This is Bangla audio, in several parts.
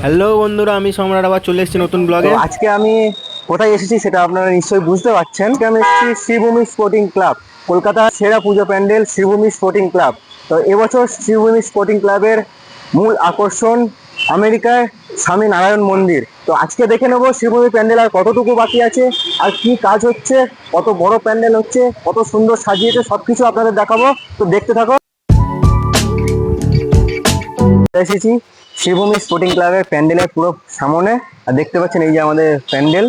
হ্যালো বন্ধুরা, আমি সম্রাট আবার চলে এসেছি নতুন ব্লগে। আজকে আমি কোথায় এসেছি সেটা আপনারা নিশ্চয়ই বুঝতে পারছেন। আজকে আমি এসেছি শ্রীভূমি স্পোর্টিং ক্লাব, কলকাতার সেরা পুজো প্যান্ডেল শ্রীভূমি স্পোর্টিং ক্লাব। তো এবছর শ্রীভূমি স্পোর্টিং ক্লাবের মূল আকর্ষণ আমেরিকার স্বামী নারায়ণ মন্দির। তো আজকে দেখে নেবো শ্রীভূমি প্যান্ডেল আর কতটুকু বাকি আছে, আর কি কাজ হচ্ছে, কত বড় প্যান্ডেল হচ্ছে, কত সুন্দর সাজিয়েছে, সবকিছু আপনাদের দেখাবো। তো দেখতে থাকো। এসেছি শ্রীভূমি স্পোর্টিং ক্লাবের প্যান্ডেলের পুরো সামনে, আর দেখতে পাচ্ছেন এই যে আমাদের প্যান্ডেল,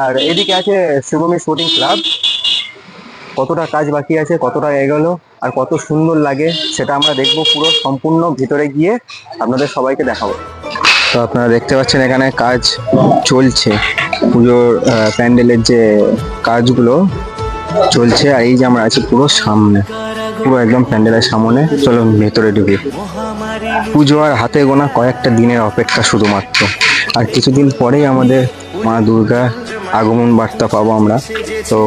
আর এদিকে আছে শ্রীভূমি স্পোর্টিং ক্লাব। কতটা কাজ বাকি আছে, কতটা এগোলো, আর কত সুন্দর লাগে সেটা আমরা দেখবো পুরো সম্পূর্ণ ভিতরে গিয়ে আপনাদের সবাইকে দেখাবো। তো আপনারা দেখতে পাচ্ছেন এখানে কাজ চলছে, পুজোর প্যান্ডেলের যে কাজগুলো চলছে। আর এই যে আমরা আছি পুরো সামনে, পুরো একদম প্যান্ডেলের সামনে। চলো ভেতরে ঢুকি। পুজো আর হাতে গোনা কয়েকটা দিনের অপেক্ষা শুধুমাত্র, আর কিছুদিন পরেই আমাদের মা দুর্গা আগমন বার্তা পাবো আমরা। তো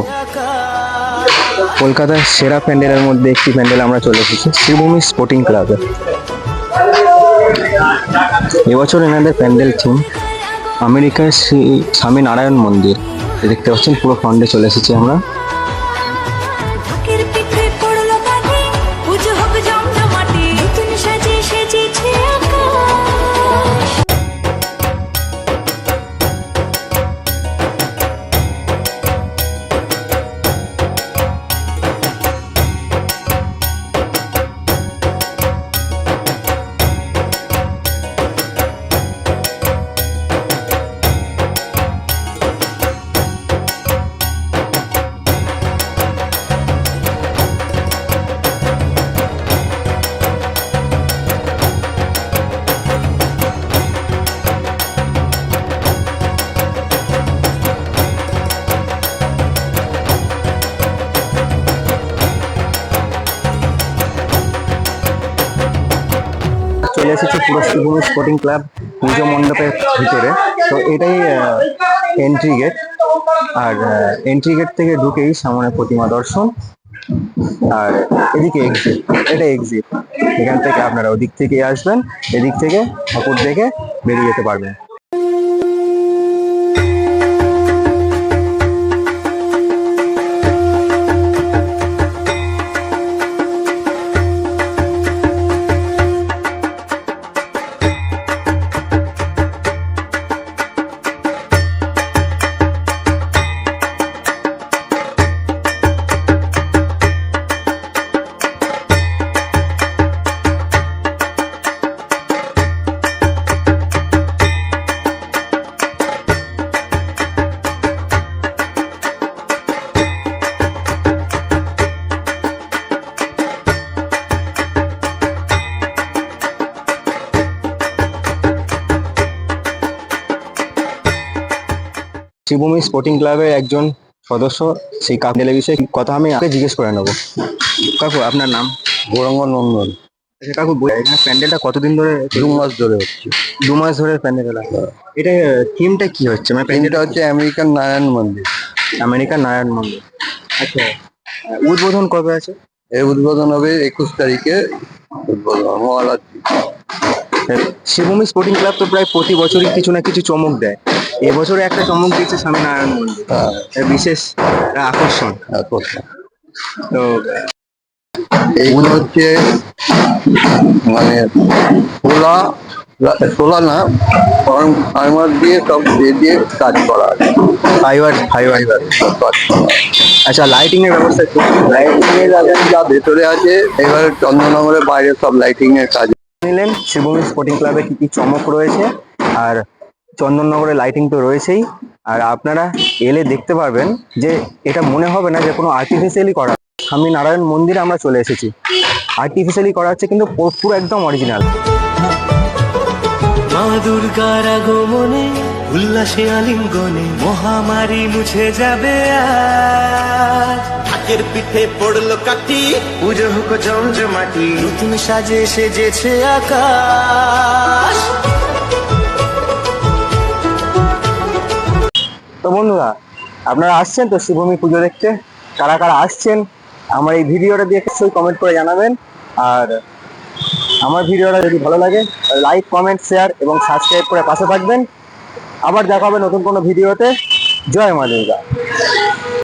কলকাতার সেরা প্যান্ডেলের মধ্যে একটি প্যান্ডেল আমরা চলে এসেছি, শ্রীভূমি স্পোর্টিং ক্লাবে। এবছর এনাদের প্যান্ডেল থিম আমেরিকার স্বামী নারায়ণ মন্দির। দেখতে পাচ্ছেন পুরো ফ্রন্টে চলে এসেছি আমরা। চলে এসেছি পুরো শ্রীভূমি স্পোর্টিং ক্লাব পুজো মণ্ডপের ভিতরে। তো এটাই এন্ট্রি গেট, আর এন্ট্রি গেট থেকে ঢুকেই সামনে প্রতিমা দর্শন, আর এদিকে এক্সিট। এটা এক্সিট, এখান থেকে আপনারা ওদিক থেকে আসবেন, এদিক থেকে ঠাকুর দেখে বেরিয়ে যেতে পারবেন। শ্রীভূমি স্পোর্টিং ক্লাবের একজন সদস্য, সেই প্যান্ডেলের বিষয়ে কথা আমি আগে জিজ্ঞেস করে নেবো। কাকু, আপনার নাম? গৌরাঙ্গ নন্দন। আচ্ছা কাকু, এখানে প্যান্ডেলটা কতদিন ধরে? 2 মাস ধরে হচ্ছে। 2 মাস ধরে প্যান্ডেল হচ্ছে। এটা থিমটা কি হচ্ছে? মানে এটা হচ্ছে আমেরিকান নারায়ণ মন্দির। আমেরিকান নারায়ণ মন্দির। আচ্ছা, উদ্বোধন কবে আছে? এর উদ্বোধন হবে 21 তারিখে, উদ্বোধন মহারাত্রি। শ্রীভূমি স্পোর্টিং ক্লাব তো প্রায় প্রতি বছরই কিছু না কিছু চমক দেয়। এবছরে একটা চমক দিয়েছে স্বামী নারায়ণ মন্দির, এর বিশেষ আকর্ষণ। তো এইগুলো হচ্ছে মানে সোলা সোলা না, ফার্মার দিয়ে সব দিয়ে কাজ করা আছে। Fibre fibre. আচ্ছা, লাইটিং এর ব্যবস্থা একটু? লাইটিং এর এখন যা ভেতরে আছে, এবার চন্দ্রনগরের বাইরে সব লাইটিং এর কাজ। নিলেন শ্রীভূমি স্পোর্টিং ক্লাবে কি কি চমক রয়েছে, আর চন্দননগরে লাইটিং তো রয়েছেই। আর আপনারা এলে দেখতে পারবেন যে এটা মনে হবে না যে কোনো আর্টিফিশিয়ালি করা। স্বামী নারায়ণ মন্দিরে আমরা চলে এসেছি, আর্টিফিশিয়ালি করা হচ্ছে কিন্তু পুরো একদম অরিজিনাল। মা দুর্গার আগমনে উল্লাসে আলিঙ্গনে মহামারী মুছে যাবে আজ। ঢাকের পিঠে পড়লো কাটি, পুজো হোক জমজমাটি, নতুন সাজে সেজেছে আকাশ। তো বন্ধুরা, আপনারা আসছেন তো শ্রীভূমি পুজো দেখতে? কারা কারা আসছেন আমার এই ভিডিওটা দিয়ে অবশ্যই কমেন্ট করে জানাবেন। আর আমার ভিডিওটা যদি ভালো লাগে লাইক কমেন্ট শেয়ার এবং সাবস্ক্রাইব করে পাশে থাকবেন। আবার দেখা হবে নতুন কোনো ভিডিওতে। জয় মা দুর্গা।